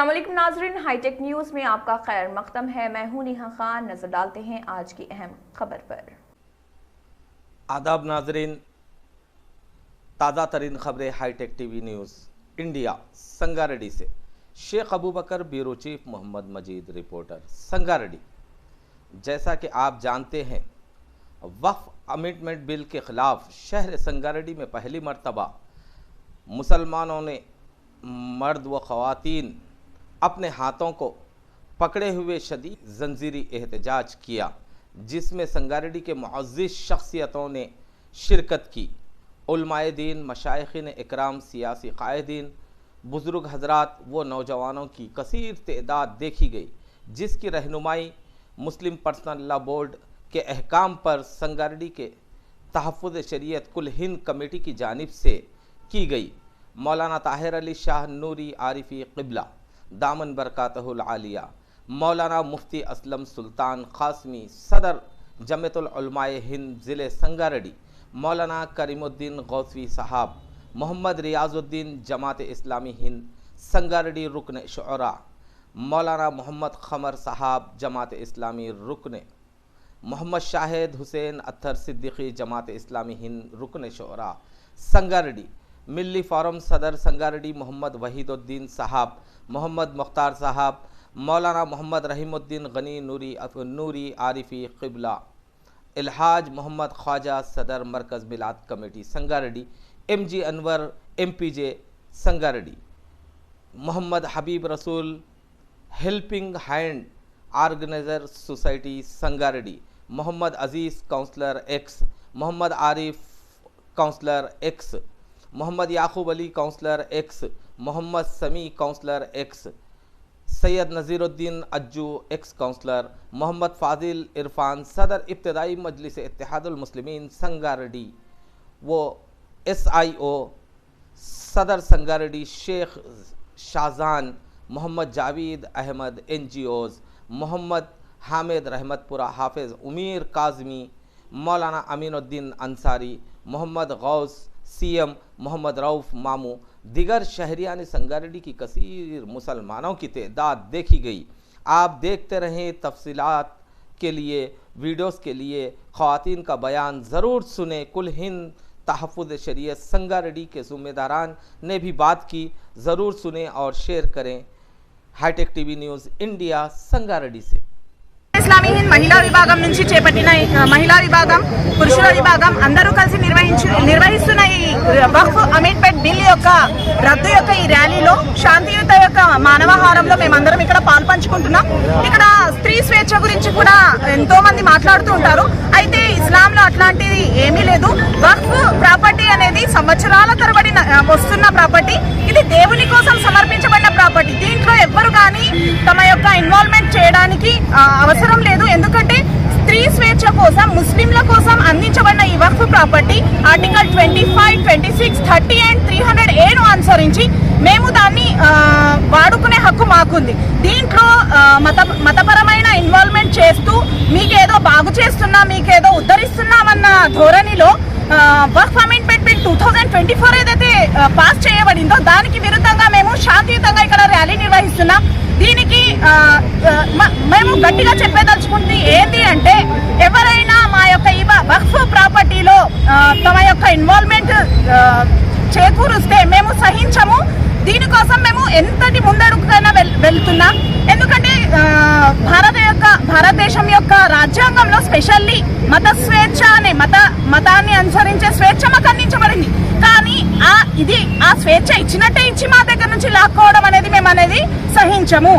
अस्सलामुअलैकुम नाज़रीन, hi tech news में आपका खैर मक़दम है। मैं हूं नेहा खान। नजर डालते हैं आज की अहम खबर पर। आदाब नाज़रीन, ताज़ा तरीन खबरें Hitech TV News India Sangareddy से। Sheikh Abu Bakar bureau chief Mohammed Majeed reporter Sangareddy. जैसा कि आप जानते हैं, वक्फ अमेंडमेंट बिल के ख़िलाफ़ शहर संगारेड्डी में पहली मरतबा मुसलमानों ने मर्द व ख़वातीन अपने हाथों को पकड़े हुए शदीद जंजीरी एहतजाज किया, जिसमें संगारेड्डी के मुअज़्ज़िज़ शख्सियतों ने शिरकत की। उलमाए दीन, मशाइख़ीन इकराम, सियासी क़ायदीन, बुज़ुर्ग हज़रात व नौजवानों की कसीर तादाद देखी गई, जिसकी रहनुमाई मुस्लिम पर्सनल लॉ बोर्ड के अहकाम पर संगारेड्डी के तहफ़्फ़ुज़ शरीयत कुल हिंद कमेटी की जानिब से की गई। मौलाना ताहिर अली शाह नूरी आरिफी क़िबला दामन बरकातहुल आलिया, मौलाना मुफ्ती असलम सुल्तान क़ासमी सदर जमियतुल उलमाए हिंद ज़िले संगारेड्डी, मौलाना करीमुद्दीन गौसवी साहब, मोहम्मद रियाज़ुद्दीन जमात इस्लामी हिंद संगारेड्डी रुकन शुअरा, मौलाना मोहम्मद क़मर साहब जमात इस्लामी रुकन, मोहम्मद शाहिद हुसैन अत्थर सिद्दीक़ी जमात इस्लामी हिंद रुकन शुअरा संगारेड्डी, मिल्ली फ़ोरम सदर संगारेड्डी मोहम्मद वहीदुद्दीन साहब, मोहम्मद मुख्तार साहब, मौलाना मोहम्मद रहीमुद्दीन गनी नूरी आरिफी क़िबला, इल्हाज मोहम्मद ख्वाजा सदर मरकज़ Milad committee Sangareddy, MG Anwar MPJ Sangareddy, Mohammed Habib Rasool helping hand organiser society Sangareddy, Mohammed Aziz councillor X, Mohammed Arif councillor X, Mohammed Yakub Ali councillor X, Mohammed Sami councillor X, Syed Naziruddin Ajju X councillor, Mohammed Fazil Irfan सदर इब्तिदाई मजलिस इत्तेहादुल मुस्लिमीन संगारेड्डी वो SIO सदर संगारेड्डी, शेख शाहजान, मोहम्मद जावेद अहमद NGOs, मोहम्मद हामिद रहमतपुरा हाफिज़ उमीर काज़मी, मौलाना अमीनुद्दीन अंसारी, मोहम्मद गौस CM, मोहम्मद रऊफ़ मामू, दिगर शहरियान संगारेड्डी की कसीर मुसलमानों की तादाद देखी गई। आप देखते रहें। तफसीलात के लिए, वीडियोस के लिए ख़वातीन का बयान ज़रूर सुने। कुल हिंद तहफ़्फ़ुज़ शरीयत संगारेड्डी के ज़िम्मेदारान ने भी बात की, ज़रूर सुने और शेयर करें। Hitech TV News India Sangareddy से। ఇస్లామీ హింద్ మహిళా విభాగం నుంచి చేపట్టిన మహిళా విభాగం, పురుషుల విభాగం అందరూ కలిసి నిర్వహిస్తున్న ఈ వక్ఫ్ అమెండ్మెంట్ బిల్ యొక్క రద్దు యొక్క ఈ ర్యాలీలో శాంతియుత యొక్క మానవహారంలో మేమందరం ఇక్కడ పాల్పంచుకుంటున్నాం. ఇక్కడ స్త్రీ స్వేచ్ఛ గురించి కూడా ఎంతో మంది మాట్లాడుతూ ఉంటారు. అయితే ఇస్లాంలో అట్లాంటిది ఏమీ లేదు. వక్ఫ్ ప్రాపర్టీ అనేది సంవత్సరాల తరబడి వస్తున్న ప్రాపర్టీ. ఇది దేవుని కోసం సమర్పించబడిన ప్రాపర్టీ. దీంట్లో ఎవ్వరు కానీ తమ యొక్క ఇన్వాల్వ్మెంట్ చేయడానికి అవసరం లేదు. ఎందుకంటే స్త్రీ స్వేచ్ఛ కోసం, ముస్లింల కోసం అందించబడిన ఈ వక్ఫ్ ప్రాపర్టీ ఆర్టికల్ 25, 26, 30 అండ్ 300A అనుసరించి మేము దాన్ని వాడుకునే హక్కు మాకుంది. దీంట్లో మతపరమైన ఇన్వాల్వ్మెంట్ చేస్తూ మీకేదో బాగు చేస్తున్నా, మీకేదో ఉద్ధరిస్తున్నామన్న ధోరణిలో వక్ఫ్ అమెండ్మెంట్ బిల్ 2024 ఏదైతే పాస్ చేయబడిందో దానికి విరుద్ధంగా మేము శాంతియుతంగా ఇక్కడ ర్యాలీ నిర్వహిస్తున్నాం. దీనికి మేము గట్టిగా చెప్పేదలుచుకుంది ఏంటి అంటే, ఎవరైనా మా యొక్క ఈ వక్ఫ్ ప్రాపర్టీలో తమ యొక్క ఇన్వాల్వ్మెంట్ చేకూరుస్తే మేము సహించము. దీనికోసం మేము ఎంతటి ముందడుగుకైనా వెళ్తున్నాం. ఎందుకంటే భారతదేశం యొక్క రాజ్యాంగంలో స్పెషల్లీ మత స్వేచ్ఛ అనే మతాన్ని అనుసరించే స్వేచ్ఛ మాకు అందించబడింది. కానీ ఆ స్వేచ్ఛ ఇచ్చినట్టే ఇచ్చి మా దగ్గర నుంచి లాక్కోవడం అనేది సహించము.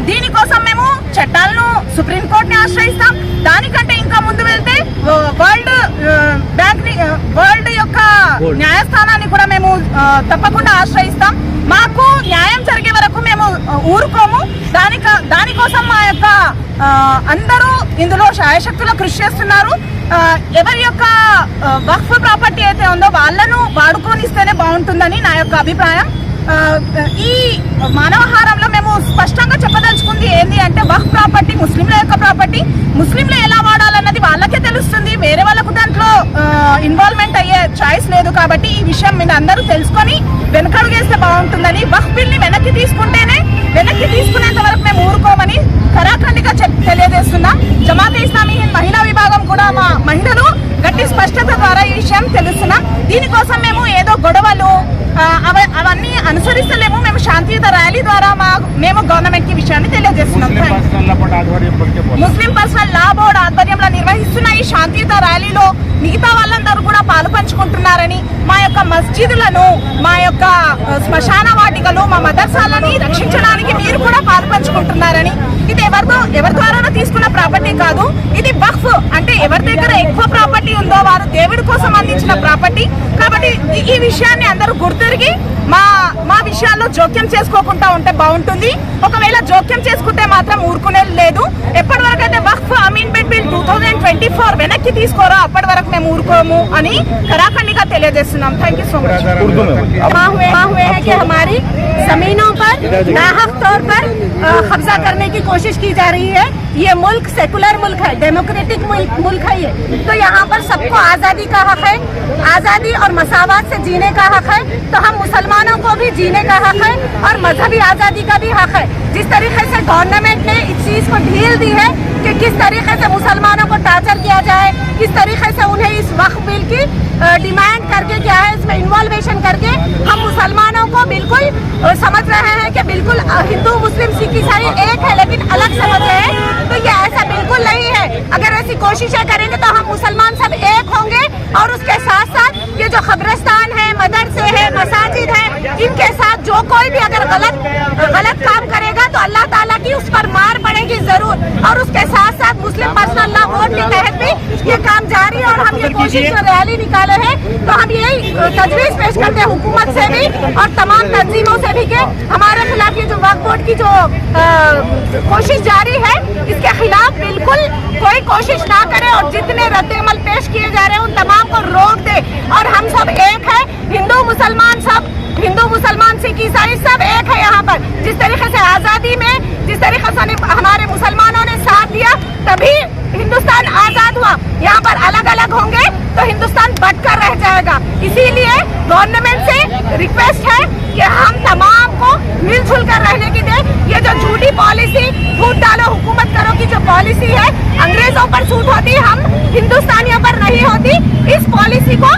దీనికోసం మేము చట్టాలను సుప్రీంకోర్టుని ఆశ్రయిస్తాం. దానికంటే ఇంకా ముందు వెళ్తే వరల్డ్ యొక్క న్యాయస్థానాన్ని కూడా మేము తప్పకుండా ఆశ్రయిస్తాం. మాకు న్యాయం జరిగే వరకు మేము ఊరుకోము. దానికోసం మా యొక్క అందరూ ఇందులో శాయశక్తులు కృషి చేస్తున్నారు. ఎవరి యొక్క వక్ఫ్ ప్రాపర్టీ అయితే ఉందో వాళ్ళను వాడుకోనిస్తేనే బాగుంటుందని నా యొక్క అభిప్రాయం. ఈ మానవహారంలో మేము స్పష్టంగా చెప్పదలుచుకుంది ఏంటి అంటే, వక్ఫ్ ప్రాపర్టీ ముస్లింల యొక్క ప్రాపర్టీ. ముస్లింలు ఎలా వాడాలన్నది వాళ్ళకే తెలుస్తుంది. వేరే వాళ్ళకు దాంట్లో ఇన్వాల్వ్మెంట్ అయ్యే చాయిస్ లేదు. కాబట్టి ఈ విషయం మీద అందరూ తెలుసుకొని వెనకడుగేస్తే బాగుంటుందని, వక్ఫ్ బిల్ని వెనక్కి తీసుకుంటేనే వెనక్కి తీసుకునేంత వరకు మేము ఊరుకోమని ఖరాఖండిగా తెలియజేస్తున్నా. జమాతే ఇస్లామీ హింద్ మహిళా విభాగం కూడా మా మహిళలు గట్టి స్పష్టత ద్వారా ఈ విషయం తెలుస్తున్నాం. దీనికోసం మేము ఏదో గొడవలు అవన్నీ అనుసరిస్తలేము. మేము శాంతియుత ర్యాలీ ద్వారా మేము గవర్నమెంట్ కి విషయాన్ని తెలియజేస్తున్నాం. ముస్లిం పర్సనల్ లా బోర్డు ఆధ్వర్యంలో నిర్వహిస్తున్న ఈ శాంతియుత ర్యాలీలో మిగతా వాళ్ళందరూ కూడా పాలు పంచుకుంటున్నారని, మా యొక్క మస్జిదులను, మా యొక్క శ్మశాన వాటికలు, మా మదర్సాలని రక్షించడానికి మీరు కూడా పాలు పంచుకుంటున్నారని, ఇది ఎవరి ద్వారా తీసుకున్న ప్రాపర్టీ కాదు, ఇది వక్ఫ్ అంటే ఎవరి దగ్గర ఎక్కువ ప్రాపర్టీ ఉందో వారు దేవుడి కోసం అందించిన ప్రాపర్టీ. కాబట్టి ఈ విషయాన్ని అందరూ గుర్తిరిగి మా విషయాల్లో జోక్యం చేసుకోకుండా ఉంటే బాగుంటుంది. ఒకవేళ జోక్యం చేసుకుంటే మాత్రం ఊరుకునేది లేదు. ఎప్పటి వరకు అయితే వక్ఫ్ అమెండ్మెంట్ బిల్ 2024 వెనక్కి తీసుకోరో అప్పటి వరకు మేము ఊరుకోము అని ఖరాఖండిగా తెలియజేస్తున్నాం. Thank you so much. हुए हैं कि हमारी जमीनों पर नाहक तौर पर कब्जा करने की कोशिश की जा रही है. ये मुल्क सेकुलर मुल्क है, डेमोक्रेटिक मुल्क है ये. तो यहाँ पर सबको आज़ादी का हक है, आज़ादी और मसावत से जीने का हक है. तो हम मुसलमानों को भी जीने का हक है और मजहबी आज़ादी का भी हक है. जिस तरीके से गवर्नमेंट ने इस चीज़ को ढील दी है कि किस तरीके से मुसलमानों को टार्चर किया जाए, किस तरीके से उन्हें इस वक्फ बिल की डिमांड करके क्या है इसमें इन्वॉल्वेशन करके हम मुसलमानों को बिल्कुल समझ रहे हैं कि बिल्कुल हिंदू मुस्लिम सिख ईसाई एक है लेकिन अलग समझ रहे हैं. तो ये ऐसा बिल्कुल नहीं है. अगर ऐसी कोशिशें करेंगे तो हम मुसलमान सब एक होंगे और उसके साथ साथ ये जो खबरस्तान है, मदरसे है, मसाजिद है, इनके साथ जो कोई भी अगर गलत काम करेगा तो अल्लाह ताला की उस पर मार पड़ेगी जरूर. और उसके साथ साथ मुस्लिम पर्सनल लॉ बोर्ड के तहत भी ये काम जारी है और हम ये कोशिश जो रैली निकाले हैं तो हम यही तजवीज पेश करते हैं हुकूमत से भी और तमाम तंजीमों से भी कि हमारे खिलाफ ये जो वक्फ बोर्ड की जो कोशिश जारी है इसके खिलाफ बिल्कुल कोई कोशिश ना करे और जितने रद्द-ए-अमल पेश किए जा रहे हैं उन तमाम को रोक दे. और हम सब एक है, हिंदू मुसलमान सिख ईसाई सब एक है यहाँ पर. जिस तरीके से आज़ादी में जिस तरीके से हमारे मुसलमानों ने साथ दिया तभी हिंदुस्तान आज़ाद हुआ. यहाँ पर अलग अलग होंगे तो हिंदुस्तान बटकर रह जाएगा. इसीलिए गवर्नमेंट से रिक्वेस्ट है कि हम तमाम को मिलजुल कर रहने की दे. ये जो झूठी पॉलिसी फूट डालो हुकूमत करो की जो पॉलिसी है अंग्रेजों पर सूट होती, हम हिंदुस्तानियों पर नहीं होती. इस पॉलिसी को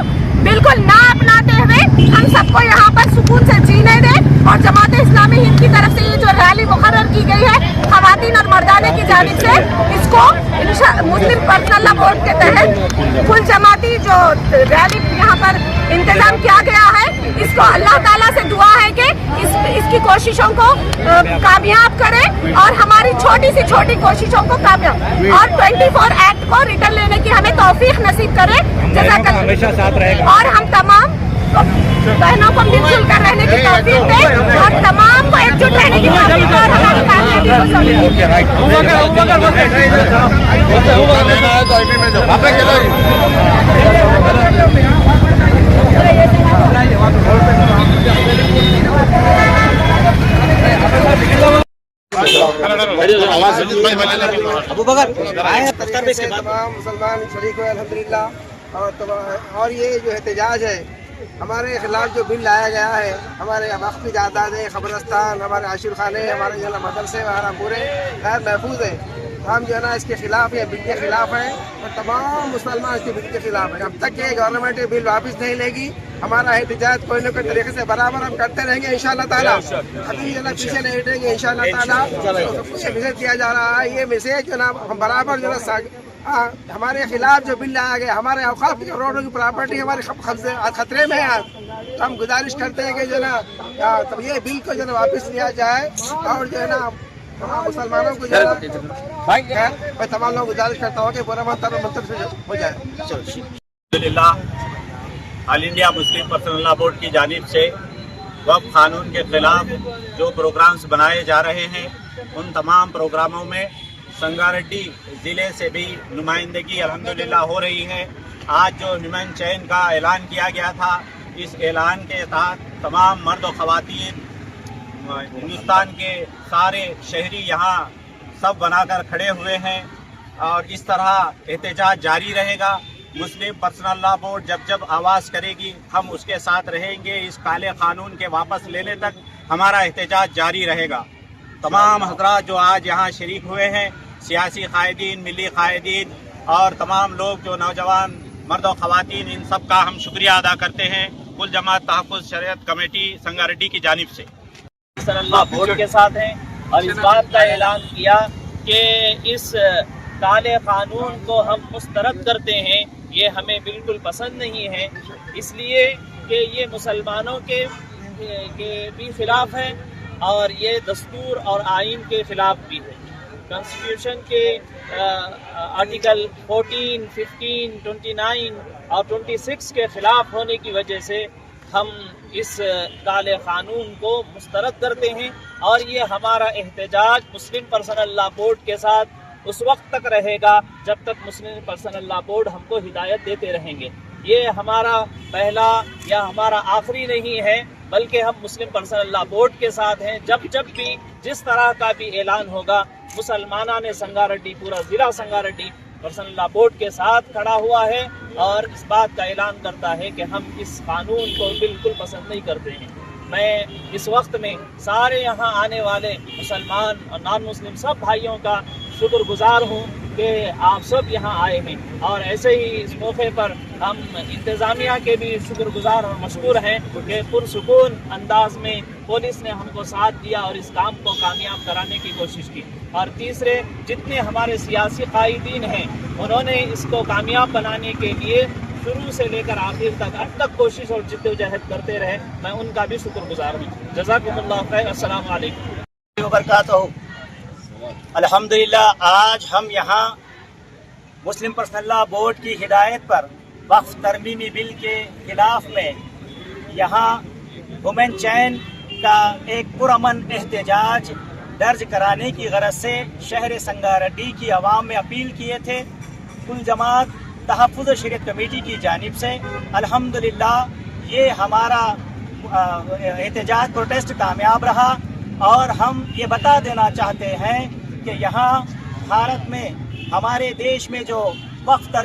बिल्कुल ना अपनाते हुए हम सबको यहाँ पर सुकून से जीने दें. और जमाते इस्लामी हिंद की तरफ से ये जो रैली मुकर्रर की गई है खवातीन और मर्दाने की जानिब से, इसको मुस्लिम पर्सनल लॉ बोर्ड के तहत कुल जमाती जो रैली यहाँ पर इंतजाम किया गया है इसको अल्लाह ताला से दुआ है कि इसकी कोशिशों को कामयाब करे और हमारी छोटी सी छोटी कोशिशों को कामयाब और 24 एक्ट को रिटर्न लेने की हमें तौफीक नसीब करे. हमेशा साथ रहेगा और हम तमाम बहनों को मिलजुल कर रहने की तौफीक दे और तमाम को एकजुट रहने की तौफीक और हमारी कामयाबी को तमाम मुसलमान शरीक हुए अल्हम्दुलिल्लाह. और ये जो एहतजाज है हमारे खिलाफ जो बिल लाया गया है, हमारे वक्फ की जायदादें, खबरस्तान, हमारे आशिर खाने, हमारे जो है मदरसे वगैरह पूरे गैर महफूज है. हम जो है ना इसके खिलाफ ये बिल के खिलाफ हैं और तमाम मुसलमान इसके बिल के खिलाफ हैं. अब तक ये गवर्नमेंट ये बिल वापस नहीं लेगी हमारा एहतजाज कोई न कोई तरीके से बराबर हम करते रहेंगे इंशाअल्लाह ताला. अभी जो ना पीछे नहीं हटेंगे इंशाअल्लाह ताला. मैसेज दिया जा रहा है, ये मैसेज जो ना हम बराबर जो ना हमारे खिलाफ जो बिल लाया गया, हमारे औकाफ की करोड़ों की प्रॉपर्टी हमारे खतरे में है. तो हम गुजारिश करते हैं कि जो ना तब ये बिल को जो ना वापस लिया जाए और जो है ना मुसलमानों को जो है मैं तमाम लोग गुजारिश करता हूँ कि पूरा मंत्र से हो जाए. अल्हम्दुलिल्लाह all India Muslim personal law board की जानिब से वक्फ कानून के खिलाफ जो प्रोग्राम्स बनाए जा रहे हैं उन तमाम प्रोग्रामों में संगारेड्डी ज़िले से भी नुमाइंदगी अल्हम्दुलिल्लाह हो रही है. आज जो ह्यूमन चैन का ऐलान किया गया था, इस ऐलान के तहत तमाम मर्द और ख़वातीन हिंदुस्तान के सारे शहरी यहाँ सब बनाकर खड़े हुए हैं और इस तरह एहतजाज जारी रहेगा. मुस्लिम पर्सनल लॉ बोर्ड जब जब आवाज़ करेगी हम उसके साथ रहेंगे. इस काले कानून के वापस लेने तक हमारा एहतजाज जारी रहेगा. तमाम हजरात जो आज यहाँ शरीक हुए हैं, सियासी कायदीन, मिली कायदीन और तमाम लोग जो नौजवान मर्द और ख़वातीन, इन सब का हम शुक्रिया अदा करते हैं कुल जमात तहफ़्फ़ुज़ शरीयत कमेटी संगारेड्डी की जानिब से। अल्लाह बोर्ड के साथ हैं और इस बात का ऐलान किया कि इस काले कानून को हम मुस्तरद करते हैं, ये हमें बिल्कुल पसंद नहीं है, इसलिए कि ये मुसलमानों के भी खिलाफ है और ये दस्तूर और आइन के खिलाफ भी है। कॉन्स्टिट्यूशन के आर्टिकल 14, 15, 29 और 26 के खिलाफ होने की वजह से हम इस काले कानून को मुस्तरद करते हैं और ये हमारा एहतजाज मुस्लिम पर्सनल लॉ बोर्ड के साथ उस वक्त तक रहेगा जब तक मुस्लिम पर्सनल लॉ बोर्ड हमको हिदायत देते रहेंगे। ये हमारा पहला या हमारा आखिरी नहीं है, बल्कि हम मुस्लिम पर्सनल लॉ बोर्ड के साथ हैं। जब भी जिस तरह का भी ऐलान होगा, मुसलमाना ने संगारेड्डी, पूरा ज़िला संगारेड्डी पर्सनल लॉ बोर्ड के साथ खड़ा हुआ है और इस बात का ऐलान करता है कि हम इस कानून को बिल्कुल पसंद नहीं करते हैं। मैं इस वक्त में सारे यहाँ आने वाले मुसलमान और नॉन मुस्लिम सब भाइयों का शुक्रगुजार हूँ कि आप सब यहाँ आए हैं और ऐसे ही इस मौके पर हम इंतज़ामिया के भी शुक्रगुजार और मशकूर हैं कि पुरसुकून अंदाज में पुलिस ने हमको साथ दिया और इस काम को कामयाब कराने की कोशिश की। और तीसरे, जितने हमारे सियासी कायदीन हैं उन्होंने इसको कामयाब बनाने के लिए शुरू से लेकर आखिर तक अब तक कोशिश और जिद्दोजहद करते रहे, मैं उनका भी शुक्रगुजार हूँ। जज़ाकुमुल्लाह खैर। अस्सलाम वालेकुम वबरकातुहू। अल्हम्दुलिल्लाह, आज हम यहाँ मुस्लिम पर्सनल लॉ बोर्ड की हिदायत पर वक्फ तरमीमी बिल के खिलाफ में यहाँ वुमेन चैन का एक पुरअमन एहतजाज दर्ज कराने की गरज से शहर संगारेड्डी की आवाम में अपील किए थे। कुल जमात तहफ़्फ़ुज़ शरीयत कमेटी की जानिब से अल्हम्दुलिल्लाह ये हमारा एहतजाज प्रोटेस्ट कामयाब रहा और हम ये बता देना चाहते हैं कि यहाँ भारत में हमारे देश में जो वक्फ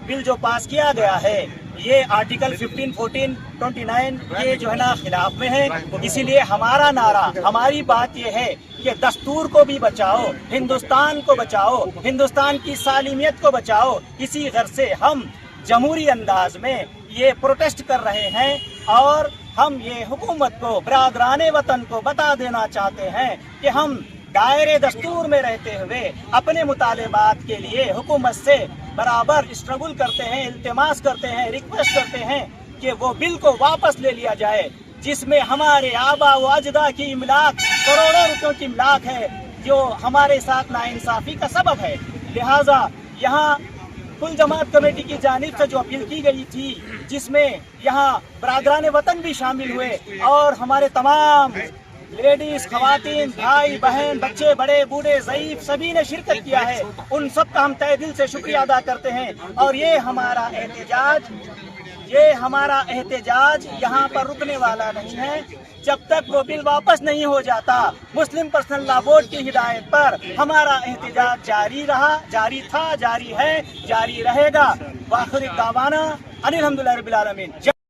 बिल जो पास किया गया है, ये आर्टिकल 15, 14, 29 ये जो है ना खिलाफ में है। इसीलिए हमारा नारा, हमारी बात ये है कि दस्तूर को भी बचाओ, हिंदुस्तान को बचाओ, हिंदुस्तान की सालिमियत को बचाओ। इसी गर्ज से हम जमहूरी अंदाज में ये प्रोटेस्ट कर रहे हैं और हम ये हुकूमत को, बरादराने वतन को बता देना चाहते हैं कि हम दायरे दस्तूर में रहते हुए अपने मुतालिबात के लिए हुकूमत से बराबर स्ट्रगल करते हैं, इल्तिमास करते हैं, रिक्वेस्ट करते हैं कि वो बिल को वापस ले लिया जाए, जिसमें हमारे आबा व अजदा की इमलाक, करोड़ों रुपयों की इमलाक है, जो हमारे साथ नाइंसाफ़ी का सबब है। लिहाजा यहाँ कुल जमात कमेटी की जानिब से जो अपील की गई थी, जिसमें यहाँ बरादरान वतन भी शामिल हुए और हमारे तमाम लेडीज, खवातीन, भाई बहन, बच्चे, बड़े, बूढ़े, ज़ईफ सभी ने शिरकत किया है, उन सब का हम तहे दिल से शुक्रिया अदा करते हैं। और ये हमारा एहतजाज यहाँ पर रुकने वाला नहीं है जब तक वो बिल वापस नहीं हो जाता। मुस्लिम पर्सनल लॉ बोर्ड की हिदायत पर हमारा एहतजाज जारी रहा, जारी था, जारी है, जारी रहेगा। वाखिर दावाना अनिल हम्दुलिल्लाह रब्बिल आलमीन।